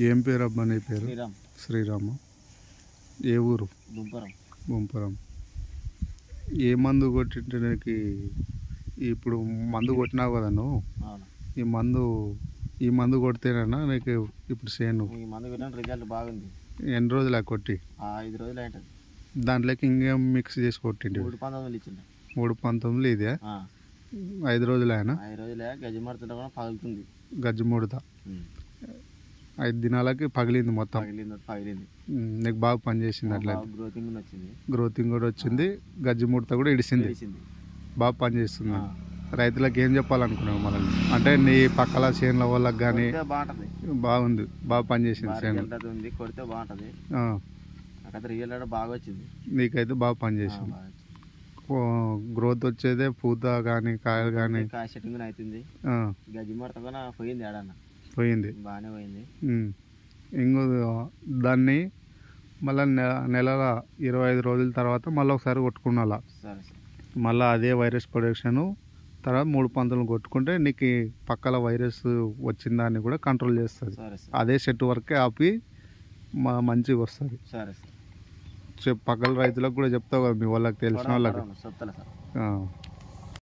ఏం పేరు అబ్బా నీ పేరు? శ్రీరామ్. శ్రీరామ. ఏ ఊరు? బొంపరం. బొంపరం. ఏ మందు కొట్టింటే నీకు ఇప్పుడు మందు కొట్టినావు కదా నువ్వు? అవును. ఈ మందు కొడితేనేనా నీకు ఇప్పుడు చేను? ఈ మందు కొట్టిన రిజల్ట్ బాగుంది. ఎన్ని రోజులు కొట్టి? 5 రోజులు అయింటుంది. దాంట్లోకి ఇంకేం మిక్స్ చేసి కొట్టిండు? 3,19 ఇచ్చింది. 3,19 ఇదే? 5 రోజులు ఆయన? 5 రోజులే. గజ్జి మడుతుంటే కూడా పగులుతుంది. గజ్జి ముడత 5 దినాలకి పగిలింది మొత్తం. పగిలింది. నీకు బాగా పనిచేసింది అట్లా? గ్రోతింగ్ వచ్చింది. గ్రోతింగ్ కూడా వచ్చింది, గజ్జి ముడత కూడా ఇడిసింది. బాగా పనిచేస్తుంది. రైతులకు ఏం చెప్పాలనుకున్నావు మనల్ని? అంటే నీ పక్కల చేనుల వాళ్ళకి కానీ బాగుంది, బాగా పనిచేసింది చేను. కొడితే బాగుంటుంది. నాకైతే రియల్ బాగా వచ్చింది. నీకైతే బాగా పనిచేసింది. గ్రోత్ వచ్చేదే పూత కానీ కాయలు కానీ కాయ సెట్టింగ్ అవుతుంది. గజ్జి మడత కూడా పోయింది. ఏడన్నా పోయింది, బాగానే పోయింది. ఇంకో దాన్ని మళ్ళీ నెల 25 రోజుల తర్వాత మళ్ళీ ఒకసారి కొట్టుకున్నా. మళ్ళీ అదే వైరస్ ప్రొడక్షన్ తర్వాత 3 పంతులు కొట్టుకుంటే నీకు పక్కల వైరస్ వచ్చిందాన్ని కూడా కంట్రోల్ చేస్తుంది. అదే సెట్ వరకే ఆపి మంచిగా వస్తుంది. పక్కల రైతులకు కూడా చెప్తావు కదా, మీ వాళ్ళకి తెలిసిన వాళ్ళకి.